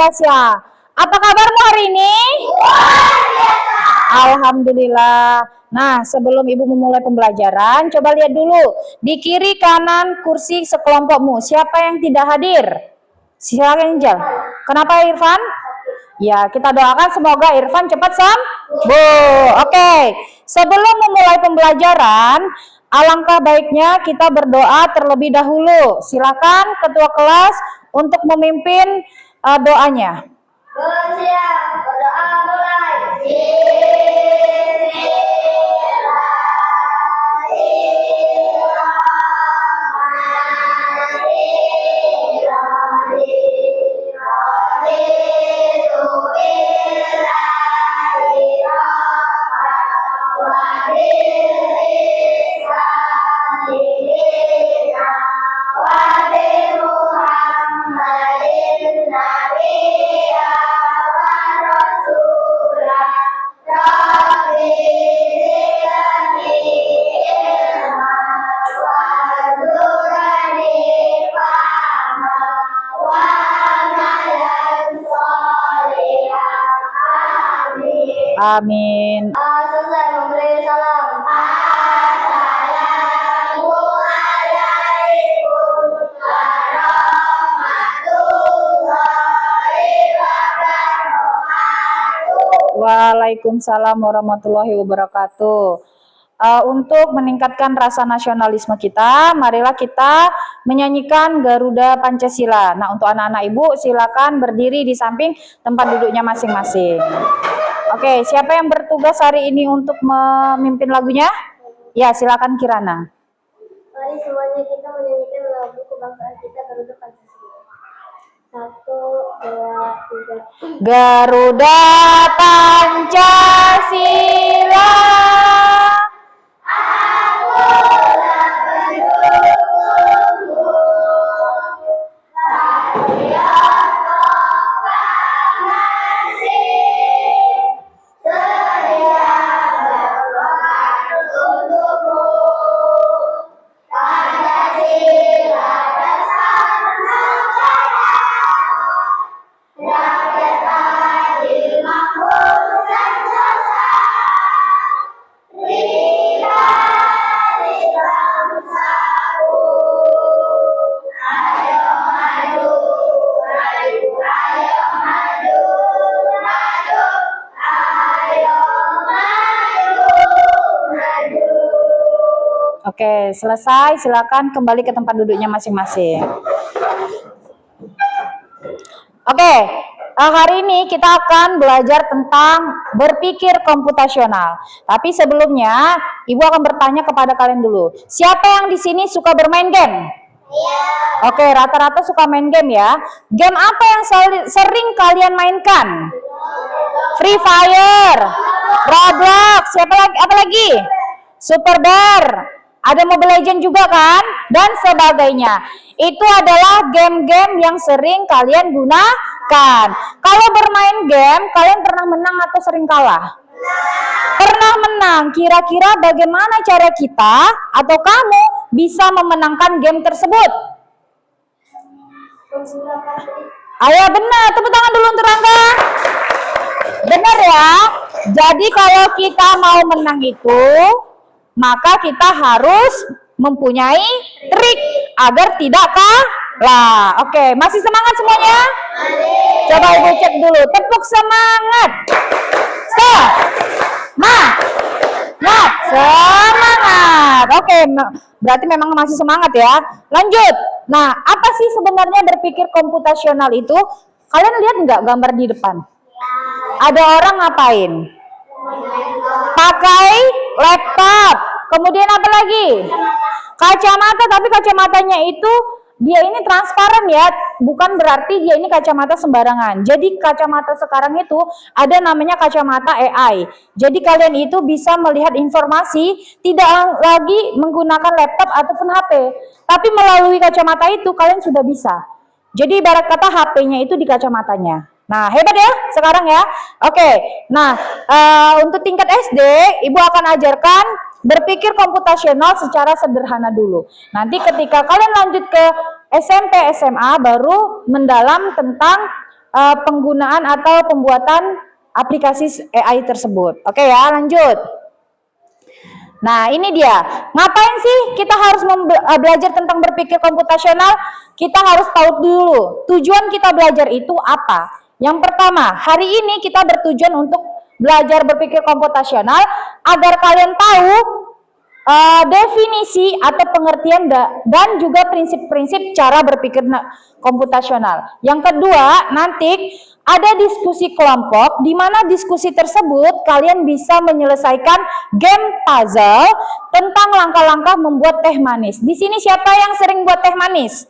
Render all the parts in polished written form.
Gracia. Apa kabarmu hari ini? Alhamdulillah. Nah, sebelum Ibu memulai pembelajaran, coba lihat dulu di kiri kanan kursi sekelompokmu. Siapa yang tidak hadir? Silakan Angel. Kenapa Irfan? Ya, kita doakan semoga Irfan cepat sembuh. Oke. Sebelum memulai pembelajaran, alangkah baiknya kita berdoa terlebih dahulu. Silakan ketua kelas untuk memimpin doanya. Bersiap, berdoa mulai. Amin. Selesai memberi salam. Assalamualaikum warahmatullahi wabarakatuh. Waalaikumsalam warahmatullahi wabarakatuh. Untuk meningkatkan rasa nasionalisme kita, marilah kita menyanyikan Garuda Pancasila. Nah, untuk anak-anak Ibu, silakan berdiri di samping tempat duduknya masing-masing. Oke, siapa yang bertugas hari ini untuk memimpin lagunya? Ya, silakan Kirana. Mari semuanya kita menyanyikan lagu kebangsaan kita Garuda Pancasila. 1, 2, 3. Garuda Pancasila. Oke, selesai. Silakan kembali ke tempat duduknya masing-masing. Oke, hari ini kita akan belajar tentang berpikir komputasional. Tapi sebelumnya, Ibu akan bertanya kepada kalian dulu. Siapa yang di sini suka bermain game? Iya. Oke, rata-rata suka main game ya. Game apa yang sering kalian mainkan? Free Fire, Roblox, siapa lagi? Apa lagi? Super Bear. Ada Mobile Legends juga kan? Dan sebagainya. Itu adalah game-game yang sering kalian gunakan. Kalau bermain game, kalian pernah menang atau sering kalah? Pernah menang. Kira-kira bagaimana cara kita atau kamu bisa memenangkan game tersebut? Ayo benar, tepuk tangan dulu untuk Rangga. Benar ya? Jadi kalau kita mau menang itu, maka kita harus mempunyai trik agar tidak kalah. Oke, masih semangat semuanya? Coba Ibu cek dulu. Tepuk semangat. Semangat. Oke, berarti memang masih semangat ya. Lanjut. Nah, apa sih sebenarnya berpikir komputasional itu? Kalian lihat nggak gambar di depan? Ada orang ngapain? Pakai laptop. Kemudian apa lagi? Kacamata, tapi kacamatanya itu dia ini transparan ya, bukan berarti dia ini kacamata sembarangan. Jadi kacamata sekarang itu ada namanya kacamata AI. Jadi kalian itu bisa melihat informasi tidak lagi menggunakan laptop ataupun HP, tapi melalui kacamata itu kalian sudah bisa. Jadi ibarat kata HP-nya itu di kacamatanya. Nah, hebat ya sekarang ya. Oke, nah untuk tingkat SD, Ibu akan ajarkan berpikir komputasional secara sederhana dulu. Nanti ketika kalian lanjut ke SMP, SMA, baru mendalam tentang penggunaan atau pembuatan aplikasi AI tersebut. Oke ya, lanjut. Nah, ini dia. Ngapain sih kita harus belajar tentang berpikir komputasional? Kita harus tahu dulu tujuan kita belajar itu apa. Yang pertama, hari ini kita bertujuan untuk belajar berpikir komputasional agar kalian tahu definisi atau pengertian dan juga prinsip-prinsip cara berpikir komputasional. Yang kedua, nanti ada diskusi kelompok di mana diskusi tersebut kalian bisa menyelesaikan game puzzle tentang langkah-langkah membuat teh manis. Di sini siapa yang sering buat teh manis?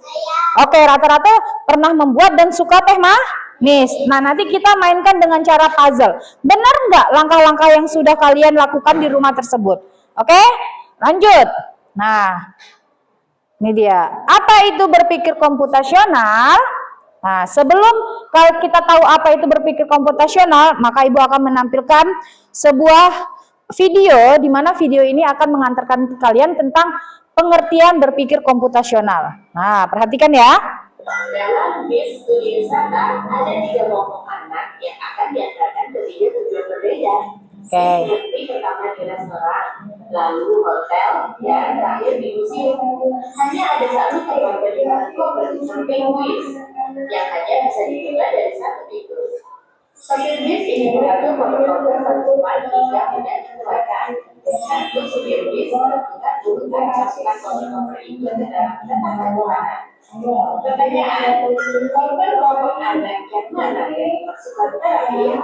Oke, rata-rata pernah membuat dan suka teh manis. Nah, nanti kita mainkan dengan cara puzzle. Benar nggak langkah-langkah yang sudah kalian lakukan di rumah tersebut? Oke, lanjut. Nah, ini dia. Apa itu berpikir komputasional? Nah, sebelum kalau kita tahu apa itu berpikir komputasional, maka Ibu akan menampilkan sebuah video di mana video ini akan mengantarkan kalian tentang pengertian berpikir komputasional. Nah, perhatikan ya. Dalam bis studi wisata ada 3 kelompok anak yang akan diantarkan ke 3 tujuan berbeda. Seperti pertama di restoran, lalu hotel, dan terakhir di museum. Hanya ada satu tempat penyimpanan koper di samping bis yang hanya bisa dibuka dari satu pintu. Sopir bis ini mengatur koper-koper penumpang hingga tidak dikeluarkan. Satu supir bis melakukan urutan masukkan koper-koper itu ke dalam kotak penyimpanan. Pertanyaan, korban kelompok anak yang mana yang dimasukkan terakhir?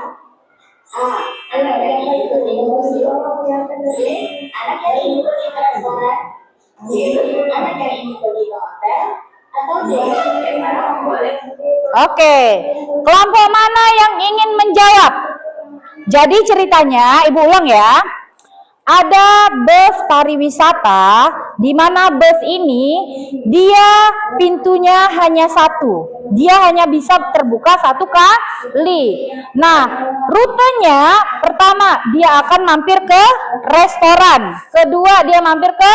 A. Anak yang ingin pergi ke museum. B. Anak yang ingin pergi ke restoran. C. Anak yang ingin pergi ke hotel. Atau D. Yang mana boleh? Oke, kelompok mana yang ingin menjawab? Jadi ceritanya, Ibu ulang ya. Ada bus pariwisata di mana bus ini dia pintunya hanya satu. Dia hanya bisa terbuka satu kali. Nah, rutenya pertama dia akan mampir ke restoran. Kedua dia mampir ke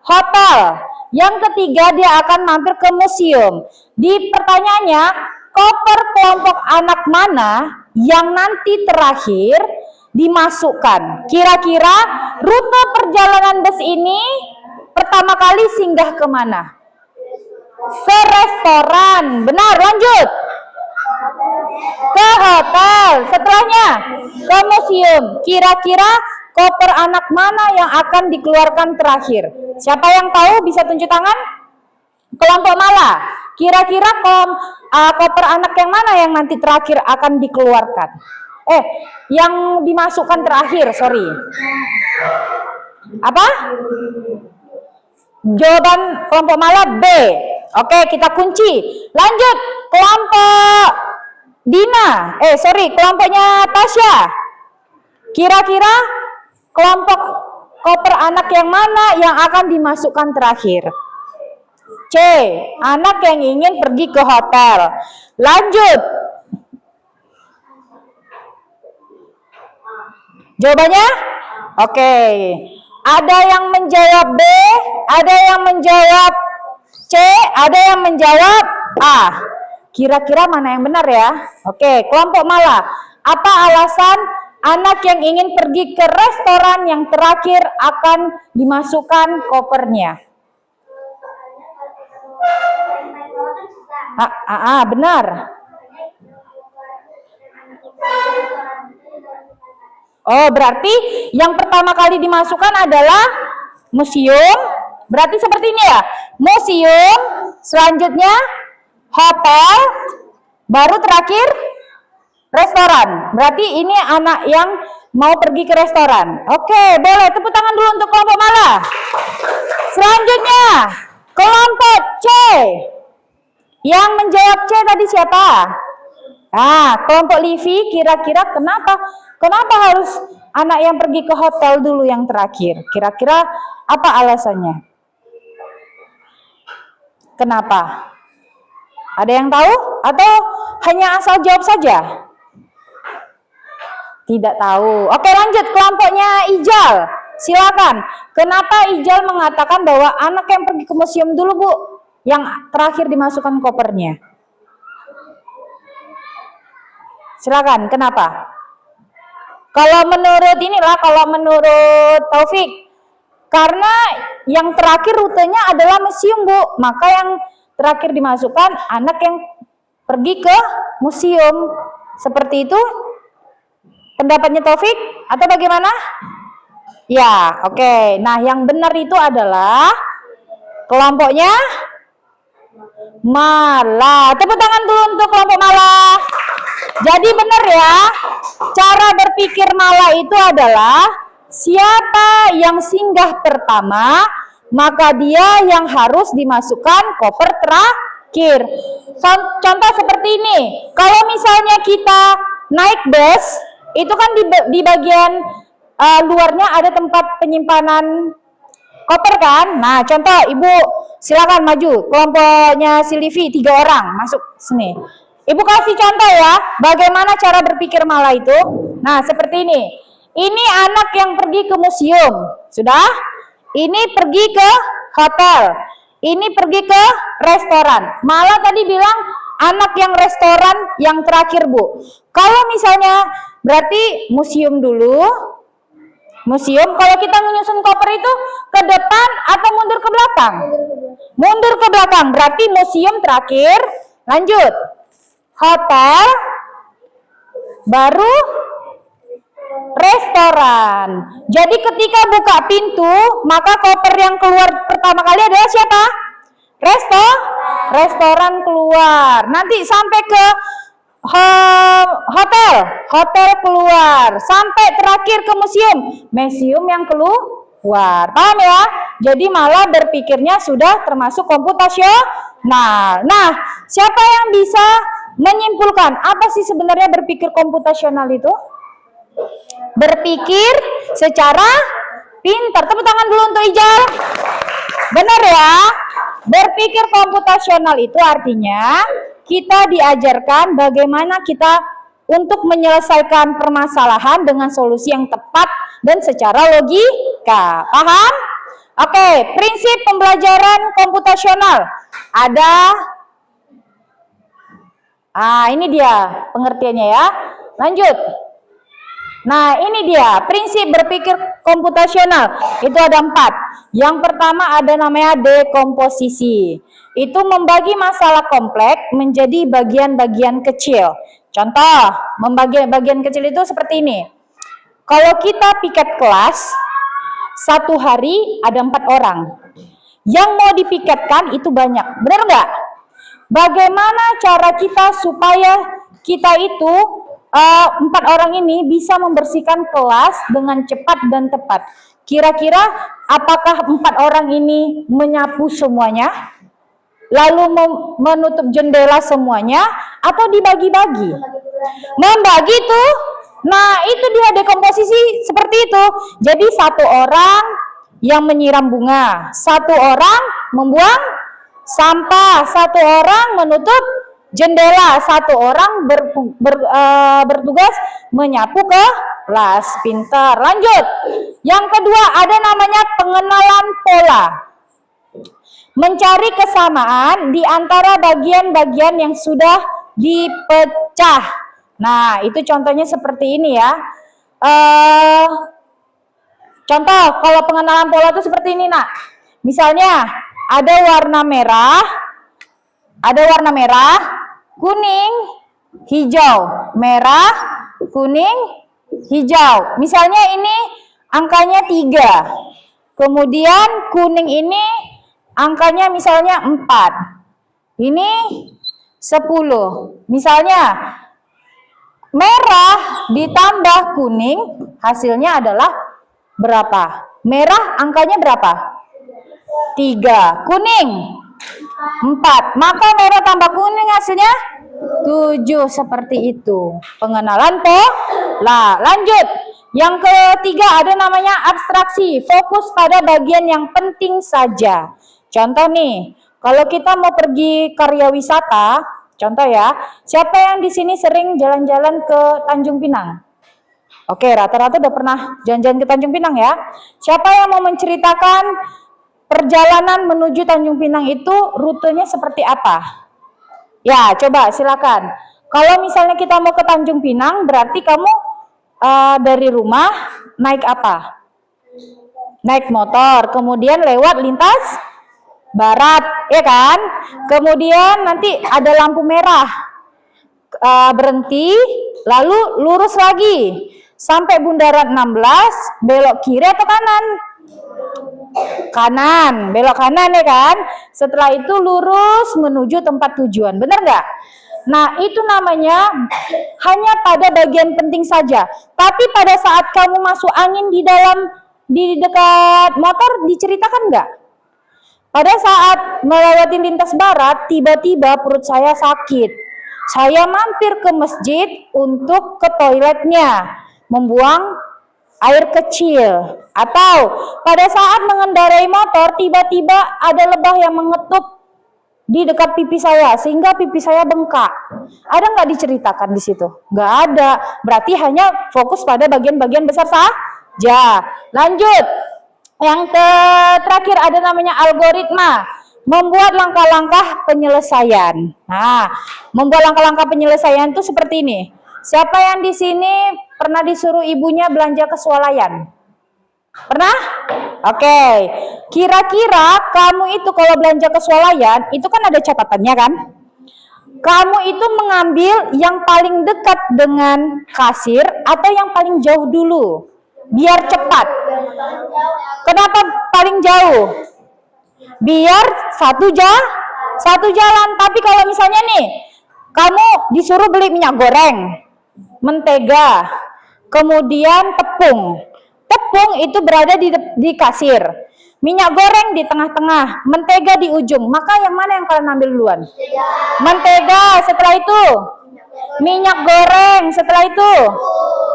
hotel. Yang ketiga dia akan mampir ke museum. Di pertanyaannya, koper kelompok anak mana yang nanti terakhir dimasukkan? Kira-kira rute perjalanan bus ini pertama kali singgah kemana? Ke restoran. Benar, lanjut. Ke hotel. Setelahnya ke museum. Kira-kira koper anak mana yang akan dikeluarkan terakhir? Siapa yang tahu bisa tunjuk tangan? Kelompok Mala. Kira-kira koper anak yang mana yang nanti terakhir akan dikeluarkan? Yang dimasukkan terakhir, sorry. Apa? Jawaban kelompok Mala B. Oke, kita kunci. Lanjut, kelompok Dina. Kelompoknya Tasya. Kira-kira kelompok koper anak yang mana yang akan dimasukkan terakhir? C. Anak yang ingin pergi ke hotel. Lanjut. Jawabannya? Oke. Ada yang menjawab B, ada yang menjawab C, ada yang menjawab A. Kira-kira mana yang benar ya? Oke, kelompok Mala. Apa alasan anak yang ingin pergi ke restoran yang terakhir akan dimasukkan kopernya? Benar. Oh, berarti yang pertama kali dimasukkan adalah museum. Berarti seperti ini ya. Museum, selanjutnya hotel, baru terakhir restoran. Berarti ini anak yang mau pergi ke restoran. Oke, boleh tepuk tangan dulu untuk kelompok Mala. Selanjutnya, kelompok C. Yang menjawab C tadi siapa? Kelompok Livi, kira-kira kenapa harus anak yang pergi ke hotel dulu yang terakhir? Kira-kira apa alasannya? Kenapa? Ada yang tahu? Atau hanya asal jawab saja? Tidak tahu. Oke, lanjut kelompoknya Ijal. Silakan. Kenapa Ijal mengatakan bahwa anak yang pergi ke museum dulu, Bu? Yang terakhir dimasukkan kopernya. Silakan, kenapa? Kalau menurut Taufik, karena yang terakhir rutenya adalah museum, Bu. Maka yang terakhir dimasukkan anak yang pergi ke museum. Seperti itu pendapatnya Taufik atau bagaimana? Ya, oke. Nah, yang benar itu adalah kelompoknya Mala. Tepuk tangan dulu untuk kelompok Mala. Jadi benar ya, cara berpikir Mala itu adalah siapa yang singgah pertama, maka dia yang harus dimasukkan koper terakhir. Contoh seperti ini, kalau misalnya kita naik bus, itu kan di bagian luarnya ada tempat penyimpanan koper kan? Nah, contoh Ibu silakan maju, kelompoknya si Livi 3 orang masuk sini. Ibu kasih contoh ya, bagaimana cara berpikir Mala itu. Nah, seperti ini. Ini anak yang pergi ke museum, sudah? Ini pergi ke hotel, ini pergi ke restoran. Mala tadi bilang anak yang restoran yang terakhir, Bu. Kalau misalnya berarti museum dulu. Museum, kalau kita menyusun koper itu ke depan atau mundur ke belakang? Mundur ke belakang, berarti museum terakhir. Lanjut. Hotel, baru restoran. Jadi ketika buka pintu, maka koper yang keluar pertama kali adalah siapa? Restoran keluar. Nanti sampai ke hotel keluar. Sampai terakhir ke museum yang keluar. Paham ya? Jadi Mala berpikirnya sudah termasuk komputasional. Nah, siapa yang bisa menyimpulkan apa sih sebenarnya berpikir komputasional itu? Berpikir secara pintar. Tepuk tangan dulu untuk Ijal. Benar ya? Berpikir komputasional itu artinya kita diajarkan bagaimana kita untuk menyelesaikan permasalahan dengan solusi yang tepat dan secara logika. Paham? Oke, prinsip pembelajaran komputasional ada. Ini dia pengertiannya ya. Lanjut. Nah, ini dia prinsip berpikir komputasional. Itu ada 4. Yang pertama ada namanya dekomposisi. Itu membagi masalah kompleks menjadi bagian-bagian kecil. Contoh, membagi bagian kecil itu seperti ini. Kalau kita piket kelas, 1 hari ada 4 orang. Yang mau dipiketkan itu banyak. Benar nggak? Bagaimana cara kita supaya kita itu 4 orang ini bisa membersihkan kelas dengan cepat dan tepat? Kira-kira apakah 4 orang ini menyapu semuanya? Lalu menutup jendela semuanya? Atau dibagi-bagi? Membagi tuh. Nah, itu dia dekomposisi seperti itu. Jadi 1 orang yang menyiram bunga, 1 orang membuang sampah, 1 orang menutup jendela, 1 orang bertugas menyapu kelas. Pintar. Lanjut. Yang kedua ada namanya pengenalan pola. Mencari kesamaan di antara bagian-bagian yang sudah dipecah. Nah, itu contohnya seperti ini ya. Contoh, kalau pengenalan pola itu seperti ini, Nak. Misalnya, ada warna merah, kuning, hijau. Merah, kuning, hijau. Misalnya ini angkanya 3. Kemudian kuning ini angkanya misalnya 4. Ini 10. Misalnya merah ditambah kuning hasilnya adalah berapa? Merah angkanya berapa? 3. Kuning 4. Maka merah tambah kuning hasilnya 7. Seperti itu. Pengenalan pola. Lanjut. Yang ketiga ada namanya abstraksi. Fokus pada bagian yang penting saja. Contoh nih, kalau kita mau pergi karya wisata, contoh ya, siapa yang di sini sering jalan-jalan ke Tanjung Pinang? Oke, rata-rata udah pernah jalan-jalan ke Tanjung Pinang ya. Siapa yang mau menceritakan perjalanan menuju Tanjung Pinang itu rutenya seperti apa? Ya, coba silakan. Kalau misalnya kita mau ke Tanjung Pinang, berarti kamu dari rumah naik apa? Naik motor, kemudian lewat lintas barat, ya kan? Kemudian nanti ada lampu merah, berhenti, lalu lurus lagi sampai bundaran 16, belok kiri atau kanan? Kanan, belok kanan ya kan? Setelah itu lurus menuju tempat tujuan, benar nggak? Nah, itu namanya hanya pada bagian penting saja. Tapi pada saat kamu masuk angin di dekat motor, diceritakan nggak? Pada saat melewati lintas barat, tiba-tiba perut saya sakit. Saya mampir ke masjid untuk ke toiletnya, membuang air kecil. Atau pada saat mengendarai motor, tiba-tiba ada lebah yang mengetuk di dekat pipi saya sehingga pipi saya bengkak. Ada nggak diceritakan di situ? Nggak ada. Berarti hanya fokus pada bagian-bagian besar saja. Lanjut. Yang terakhir ada namanya algoritma. Membuat langkah-langkah penyelesaian. Nah, membuat langkah-langkah penyelesaian itu seperti ini. Siapa yang di sini pernah disuruh ibunya belanja ke swalayan? Pernah? Oke. Kira-kira kamu itu kalau belanja ke swalayan, itu kan ada catatannya kan? Kamu itu mengambil yang paling dekat dengan kasir atau yang paling jauh dulu? Biar cepat. Kenapa paling jauh? Biar satu jalan. Tapi kalau misalnya nih, kamu disuruh beli minyak goreng, mentega, kemudian tepung. Tepung itu berada di kasir, minyak goreng di tengah-tengah, mentega di ujung. Maka yang mana yang kalian ambil duluan? Mentega, setelah itu minyak goreng, setelah itu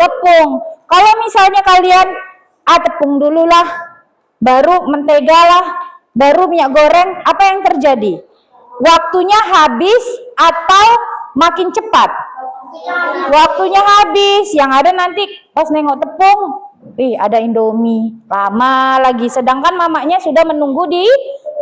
tepung. Kalau misalnya kalian tepung dulu lah, baru mentega lah, baru minyak goreng, apa yang terjadi? Waktunya habis atau makin cepat? Waktunya habis. Yang ada nanti pas nengok tepung, ada Indomie, lama lagi. Sedangkan mamanya sudah menunggu di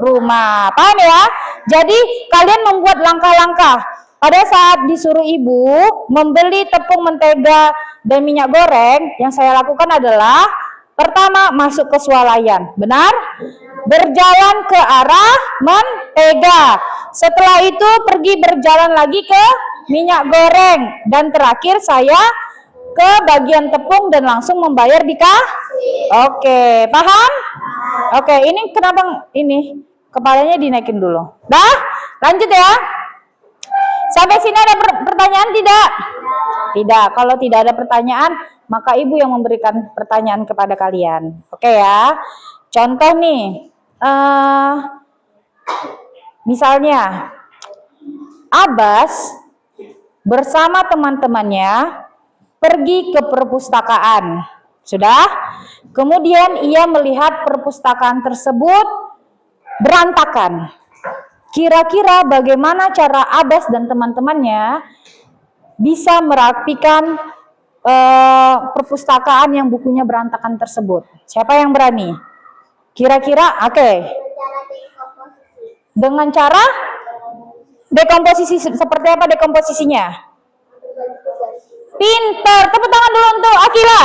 rumah. Paham ya? Jadi kalian membuat langkah-langkah. Pada saat disuruh ibu membeli tepung, mentega, dan minyak goreng, yang saya lakukan adalah pertama masuk ke swalayan. Benar? Berjalan ke arah mentega. Setelah itu pergi berjalan lagi ke minyak goreng. Dan terakhir saya ke bagian tepung dan langsung membayar di kasir. Oke, paham? Oke, ini kenapa ini kepalanya dinaikin dulu. Dah, lanjut ya. Sampai sini ada pertanyaan tidak? Tidak. Kalau tidak ada pertanyaan, maka ibu yang memberikan pertanyaan kepada kalian. Oke ya. Contoh nih, misalnya Abbas bersama teman-temannya pergi ke perpustakaan. Sudah? Kemudian ia melihat perpustakaan tersebut berantakan. Kira-kira bagaimana cara Abbas dan teman-temannya bisa merapikan perpustakaan yang bukunya berantakan tersebut? Siapa yang berani? Kira-kira, oke. Dengan cara dekomposisi. Seperti apa dekomposisinya? Pintar, tepuk tangan dulu untuk Akila.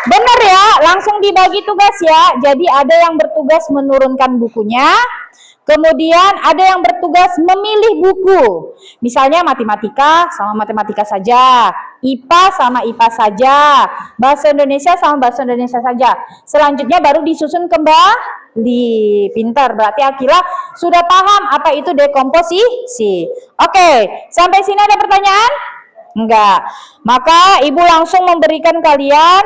Benar ya, langsung dibagi tugas ya. Jadi ada yang bertugas menurunkan bukunya, kemudian ada yang bertugas memilih buku. Misalnya matematika sama matematika saja, IPA sama IPA saja, bahasa Indonesia sama bahasa Indonesia saja. Selanjutnya baru disusun kembali. Pintar, berarti Akila sudah paham apa itu dekomposisi. Oke, sampai sini ada pertanyaan? Enggak. Maka ibu langsung memberikan kalian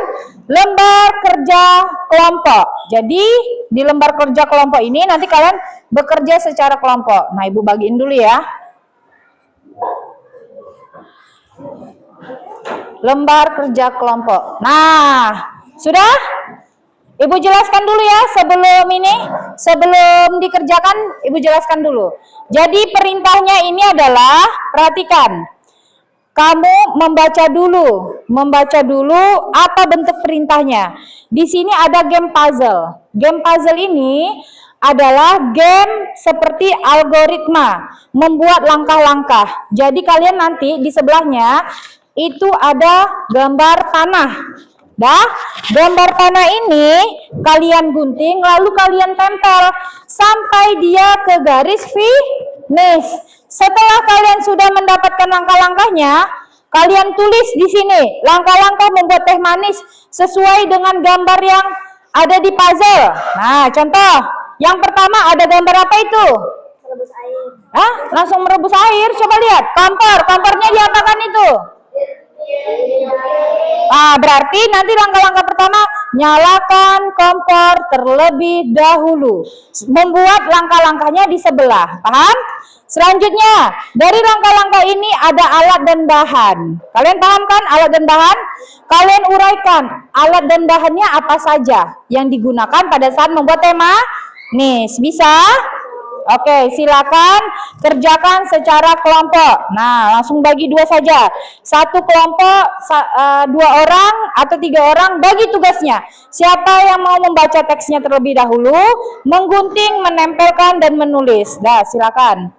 lembar kerja kelompok. Jadi di lembar kerja kelompok ini nanti kalian bekerja secara kelompok. Nah, ibu bagiin dulu ya. Lembar kerja kelompok. Nah, sudah? Ibu jelaskan dulu ya sebelum dikerjakan, ibu jelaskan dulu. Jadi perintahnya ini adalah, perhatikan. Kamu membaca dulu apa bentuk perintahnya. Di sini ada game puzzle. Game puzzle ini adalah game seperti algoritma, membuat langkah-langkah. Jadi kalian nanti di sebelahnya itu ada gambar panah. Gambar panah ini kalian gunting lalu kalian tempel sampai dia ke garis finish. Setelah kalian sudah mendapatkan langkah-langkahnya, kalian tulis di sini langkah-langkah membuat teh manis sesuai dengan gambar yang ada di puzzle. Nah, contoh yang pertama ada gambar apa itu? Merebus air. Langsung merebus air. Coba lihat kompornya diapakan itu? Berarti nanti langkah-langkah pertama, nyalakan kompor terlebih dahulu. Membuat langkah-langkahnya di sebelah. Paham? Selanjutnya, dari langkah-langkah ini ada alat dan bahan. Kalian paham kan alat dan bahan? Kalian uraikan alat dan bahannya apa saja yang digunakan pada saat membuat teh manis. Bisa? Oke, silakan kerjakan secara kelompok. Nah, langsung bagi 2 saja. Satu kelompok, 2 orang atau 3 orang, bagi tugasnya. Siapa yang mau membaca teksnya terlebih dahulu, menggunting, menempelkan, dan menulis. Silakan.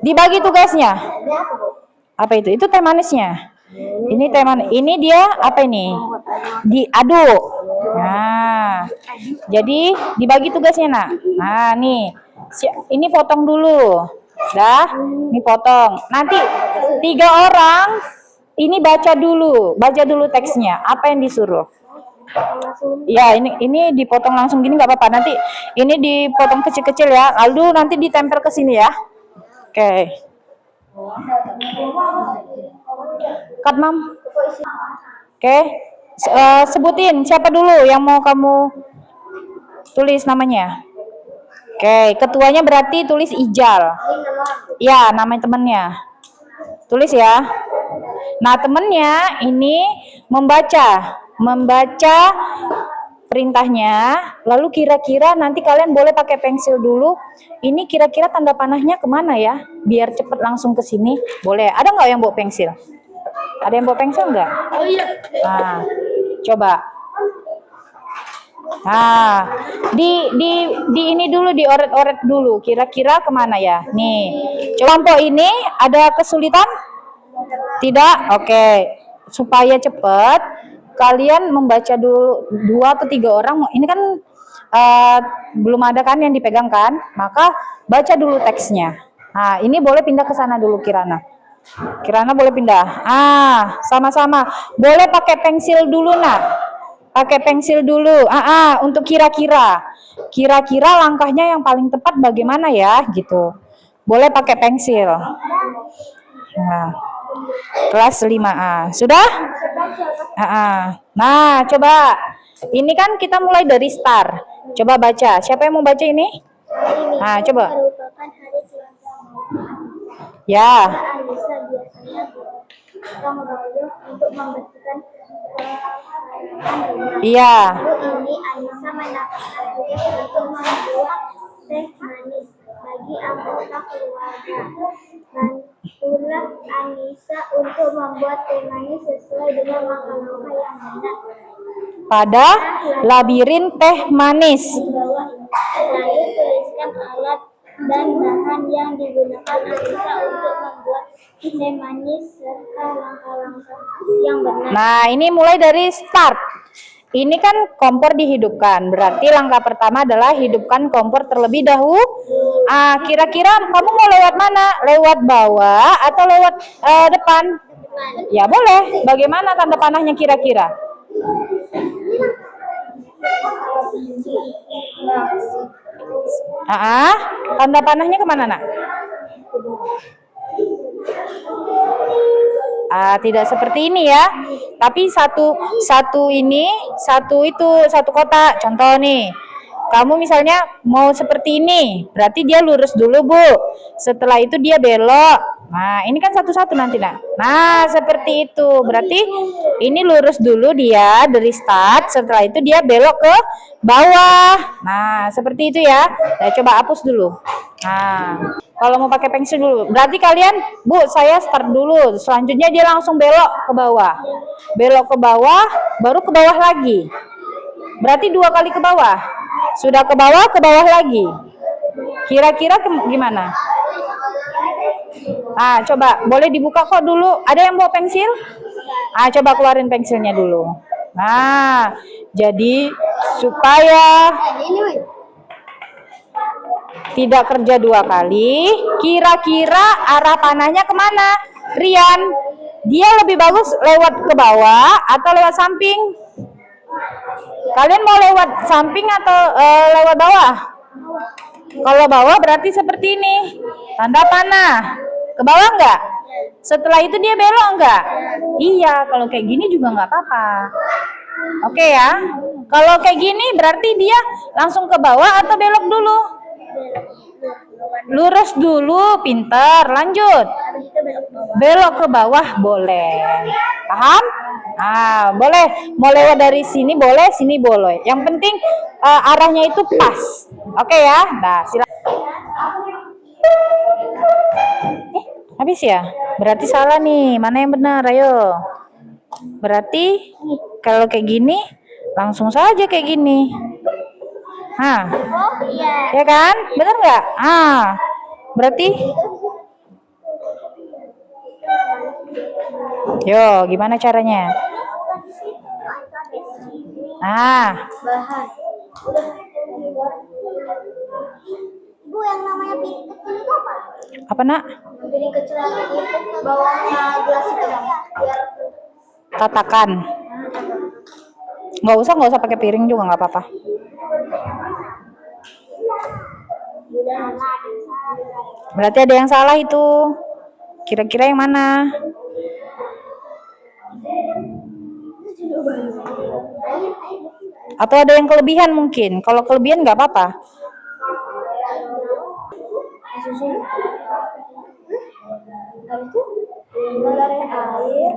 Dibagi tugasnya. Apa itu? Itu teh manisnya. Ini teh manis. Ini dia apa ini? Diaduk. Nah, jadi dibagi tugasnya, Nak. Nah, nih. Ini potong dulu. Ini potong. Nanti 3 orang ini baca dulu teksnya. Apa yang disuruh? Ya, ini dipotong langsung gini nggak apa-apa. Nanti ini dipotong kecil-kecil ya. Lalu nanti ditempel ke sini ya. Oke. Cut, Mam. Oke. Sebutin siapa dulu yang mau kamu tulis namanya. Oke, ketuanya berarti tulis Ijal. Ya, nama temennya. Tulis ya. Nah, temennya ini membaca perintahnya, lalu kira-kira nanti kalian boleh pakai pensil dulu. Ini kira-kira tanda panahnya kemana ya? Biar cepet langsung ke sini. Boleh. Ada nggak yang bawa pensil? Ada yang bawa pensil nggak? Oh iya. Nah, coba. Nah, di ini dulu, dioret-oret dulu. Kira-kira kemana ya? Nih, kelompok ini ada kesulitan? Tidak? Oke. Supaya cepet, kalian membaca dulu 2 atau 3 orang. Ini kan belum ada kan yang dipegang kan? Maka baca dulu teksnya. Nah, ini boleh pindah ke sana dulu, Kirana. Kirana boleh pindah. Sama-sama. Boleh pakai pensil dulu, Nak. Pakai pensil dulu. Untuk kira-kira. Kira-kira langkahnya yang paling tepat bagaimana ya, gitu. Boleh pakai pensil. Nah, kelas 5A. Sudah? Nah, coba. Ini kan kita mulai dari start. Coba baca. Siapa yang mau baca ini? Nah, coba. Merupakan hari Ya. Anissa biasanya gotong royong untuk membersihkan rumah. Iya. Ini Anissa mendapatkan tugas untuk membuat teh manis bagi anggota keluarga. Bantulah Anissa untuk membuat teh manis sesuai dengan langkah-langkah yang benar Pada labirin teh manis. di bawah ini. Lalu tuliskan alat dan bahan yang digunakan Anissa untuk membuat teh manis serta langkah-langkah yang benar. Nah, ini mulai dari start. Ini kan kompor dihidupkan. Berarti langkah pertama adalah hidupkan kompor terlebih dahulu. Kira-kira kamu mau lewat mana? Lewat bawah atau lewat depan? Ya boleh. Bagaimana tanda panahnya kira-kira? Tanda panahnya kemana, Nak? Tidak seperti ini ya. Tapi satu kotak. Contoh nih. Kamu misalnya mau seperti ini, berarti dia lurus dulu, Bu. Setelah itu dia belok. Nah, ini kan satu-satu nanti, Nak. Nah, seperti itu. Berarti ini lurus dulu dia dari start, setelah itu dia belok ke bawah. Nah, seperti itu ya. Nah, coba hapus dulu. Nah, kalau mau pakai pensil dulu. Berarti kalian, Bu, saya start dulu. Selanjutnya dia langsung belok ke bawah. Belok ke bawah, baru ke bawah lagi. Berarti 2 kali ke bawah. Sudah ke bawah lagi. Kira-kira gimana? Ah, coba boleh dibuka kok dulu. Ada yang bawa pensil? Ah, coba keluarin pensilnya dulu. Nah, jadi supaya tidak kerja 2 kali, kira-kira arah panahnya kemana? Rian, dia lebih bagus lewat ke bawah atau lewat samping? Kalian mau lewat samping atau lewat bawah? Kalau bawah berarti seperti ini, tanda panah. Ke bawah enggak? Setelah itu dia belok enggak? Iya, kalau kayak gini juga enggak apa-apa. Oke ya. Kalau kayak gini berarti dia langsung ke bawah atau belok dulu? Lurus dulu, pinter. Lanjut. Belok ke bawah boleh. Paham? Ah, boleh. Mau lewat dari sini boleh, sini boleh. Yang penting arahnya itu pas. Oke ya. Nah, silakan. Habis ya? Berarti salah nih. Mana yang benar? Ayo. Berarti kalau kayak gini langsung saja kayak gini. Hah. Oh iya. Ya kan? Benar nggak? Ah. Berarti yo, gimana caranya? Ah, Bahan. Ibu, yang namanya piring kecil itu apa? apa nak? Piring kecil itu bawahnya gelas itu Bang. Biar Tatakan. Nggak usah pakai piring juga nggak apa-apa. Berarti ada yang salah itu. Kira-kira yang mana? Atau ada yang kelebihan mungkin? Kalau kelebihan nggak apa-apa. habis itu mengeluarkan air.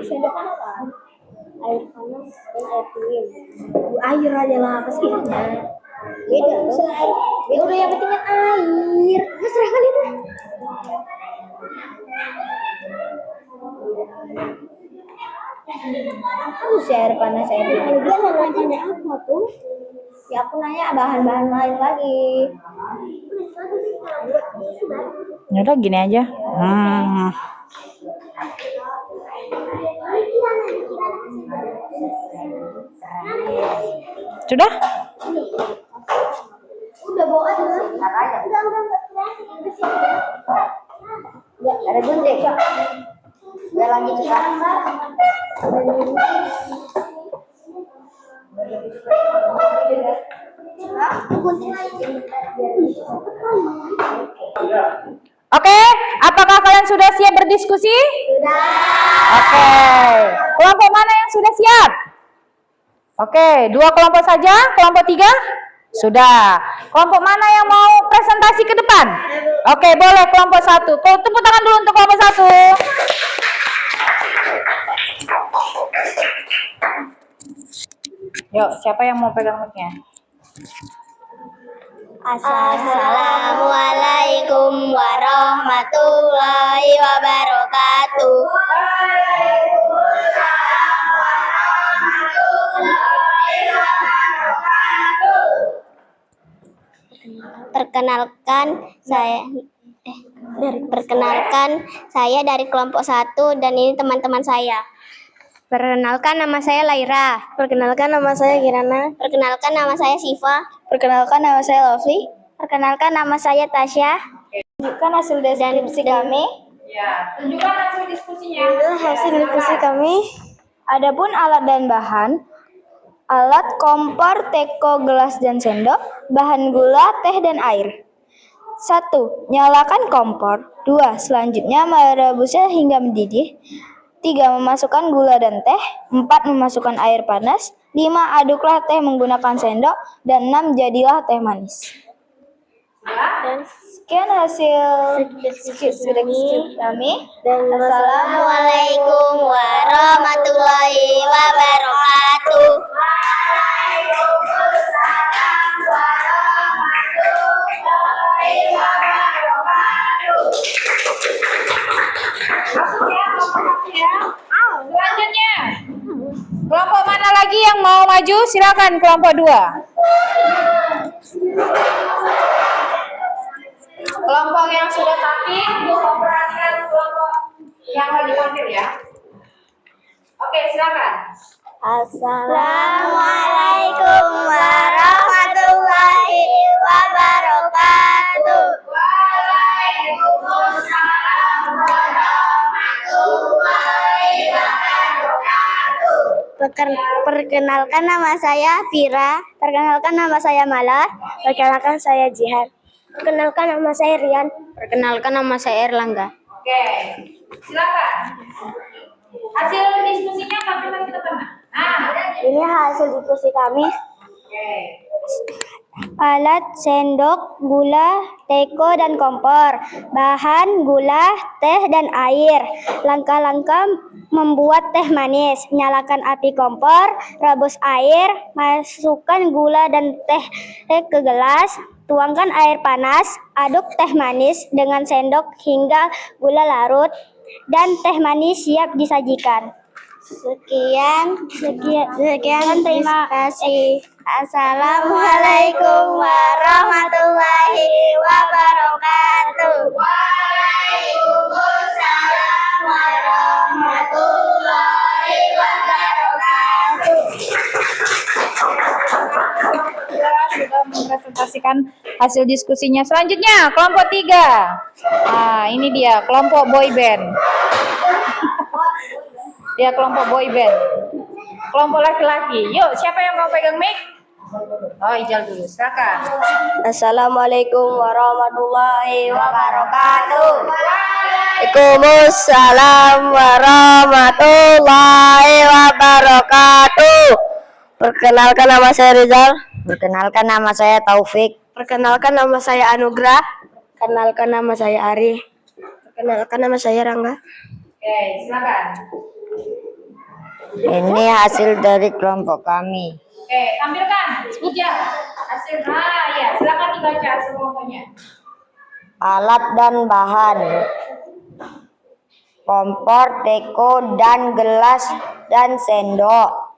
Sendok kan apa? Air panas dan air dingin. Air aja lah, apa sih? Beda tuh. Ya udah, yang penting kan air. Terserah kalian lah. Aku sih air panas, air dingin. Dia nanya apa tuh? Ya aku nanya bahan-bahan lain lagi. Ya udah gini aja. Sudah? Udah bawa aja. Udah, ada gunting. Udah lanjut kita. Oke, apakah kalian sudah siap berdiskusi? Sudah. Oke, kelompok mana yang sudah siap? Oke, 2 kelompok saja, kelompok 3? Sudah. Kelompok mana yang mau presentasi ke depan? Oke, boleh kelompok 1. Tepuk tangan dulu untuk kelompok 1. Yuk, siapa yang mau pegang mic-nya? Assalamualaikum warahmatullahi wabarakatuh. Perkenalkan saya dari kelompok 1 dan ini teman-teman saya. Perkenalkan nama saya Laira. Perkenalkan nama saya Kirana. Perkenalkan nama saya Siva. Perkenalkan nama saya Lofi. Perkenalkan nama saya Tasya. Tunjukkan hasil deskripsi kami. Ya, tunjukkan hasil diskusinya. Inilah hasil diskusi kami. Adapun alat dan bahan: alat, kompor, teko, gelas dan sendok, bahan gula, teh dan air. 1. Nyalakan kompor. 2. Selanjutnya merebusnya hingga mendidih. 3. Memasukkan gula dan teh. 4. Memasukkan air panas. 5. Aduklah teh menggunakan sendok. Dan 6. Jadilah teh manis. Dan sekian hasil deskripsi kami. Assalamualaikum warahmatullahi wabarakatuh. Selanjutnya, kelompok mana lagi maju, silakan kelompok 2. Kelompok yang sudah tampil, memperhatikan kelompok yang lagi tampil ya. Oke, silakan. Assalamualaikum warahmatullahi wabarakatuh. Waalaikumsalam warahmatullahi wabarakatuh. Perkenalkan nama saya Vira. Perkenalkan nama saya Mala. Perkenalkan saya Jihan. Perkenalkan nama saya Rian. Perkenalkan nama saya Erlangga. Oke, silakan. Hasil diskusinya tampilkan kita pernah. Ini hasil diskusi kami. Oke. Alat, sendok, gula, teko, dan kompor. Bahan, gula, teh, dan air. Langkah-langkah membuat teh manis. Nyalakan api kompor, rebus air, masukkan gula dan teh ke gelas. Tuangkan air panas, aduk teh manis dengan sendok hingga gula larut dan teh manis siap disajikan. Sekian, terima kasih. Assalamualaikum warahmatullahi wabarakatuh. Waalaikumsalam warahmatullahi wabarakatuh. Sudah mempresentasikan hasil diskusinya. Selanjutnya kelompok 3. Nah, ini dia kelompok boy band. Dia kelompok boy band. Kelompok laki-laki. Yuk, siapa yang mau pegang mic? Oh, Ijal dulu. Silakan. Assalamualaikum warahmatullahi wabarakatuh. Waalaikumsalam warahmatullahi wabarakatuh. Perkenalkan nama saya Rizal. Perkenalkan nama saya Taufik. Perkenalkan nama saya Anugrah. Perkenalkan nama saya Ari. Perkenalkan nama saya Rangga. Oke, silakan. Ini hasil dari kelompok kami. Oke, tampilkan. Ijal. Hasil. Ya, silakan dibaca semuanya. Alat dan bahan: kompor, teko, dan gelas dan sendok.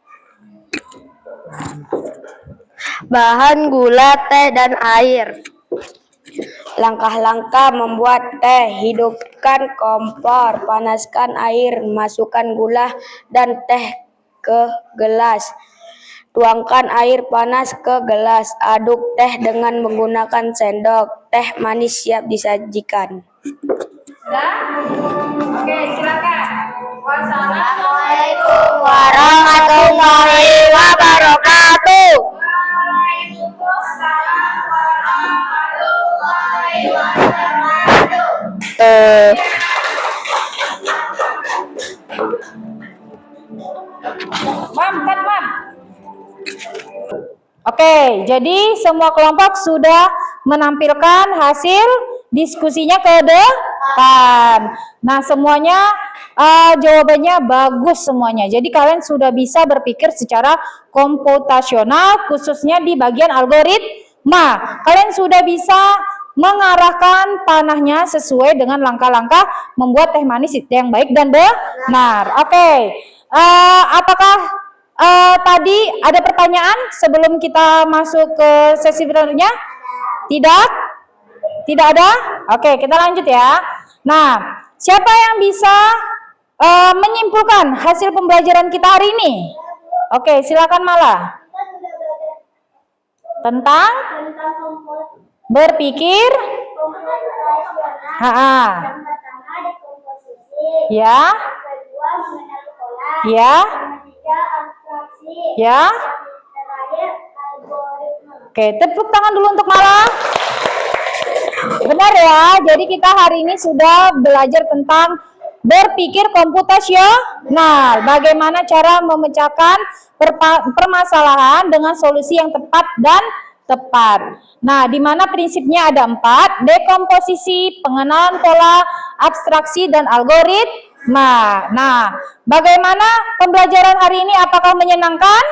Bahan gula, teh, dan air. Langkah-langkah membuat teh: hidupkan kompor, panaskan air, masukkan gula dan teh ke gelas. Tuangkan air panas ke gelas, aduk teh dengan menggunakan sendok. Teh manis siap disajikan. Sudah? Oke, silakan. Assalamualaikum warahmatullahi wabarakatuh. Waalaikumsalam warahmatullahi wabarakatuh. Mam. Oke, jadi semua kelompok sudah menampilkan hasil diskusinya ke depan. Nah, semuanya jawabannya bagus semuanya. Jadi kalian sudah bisa berpikir secara komputasional, khususnya di bagian algoritma. Kalian sudah bisa mengarahkan panahnya sesuai dengan langkah-langkah membuat teh manis yang baik dan benar. Oke, apakah tadi ada pertanyaan sebelum kita masuk ke sesi berikutnya? Tidak ada? Oke, kita lanjut ya. Nah, siapa yang bisa menyimpulkan hasil pembelajaran kita hari ini? Oke, silakan Mala. Tentang berpikir. Ya. Ya. Ya. Oke, tepuk tangan dulu untuk Mala. Benar ya, jadi kita hari ini sudah belajar tentang berpikir komputasional. Bagaimana cara memecahkan permasalahan dengan solusi yang tepat dan tepat. Nah, di mana prinsipnya ada 4: dekomposisi, pengenalan pola, abstraksi, dan algoritma. Nah, bagaimana pembelajaran hari ini? Apakah menyenangkan?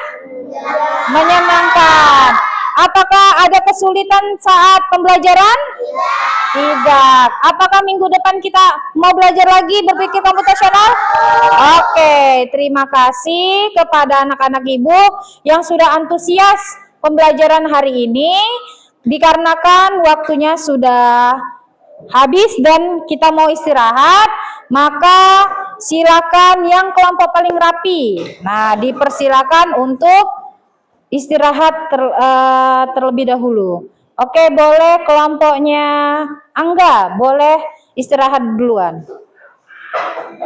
Menyenangkan. Apakah ada kesulitan saat pembelajaran? Tidak. Apakah minggu depan kita mau belajar lagi berpikir komputasional? Oke, terima kasih kepada anak-anak ibu yang sudah antusias pembelajaran hari ini. Dikarenakan waktunya sudah habis dan kita mau istirahat, maka silakan yang kelompok paling rapi. Nah, dipersilakan untuk istirahat terlebih dahulu. Oke, boleh kelompoknya Angga, boleh istirahat duluan.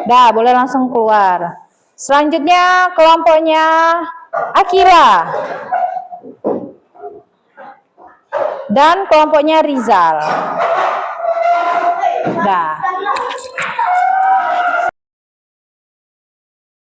Dah, boleh langsung keluar. Selanjutnya kelompoknya Akila. Dan kelompoknya Rizal. Dah.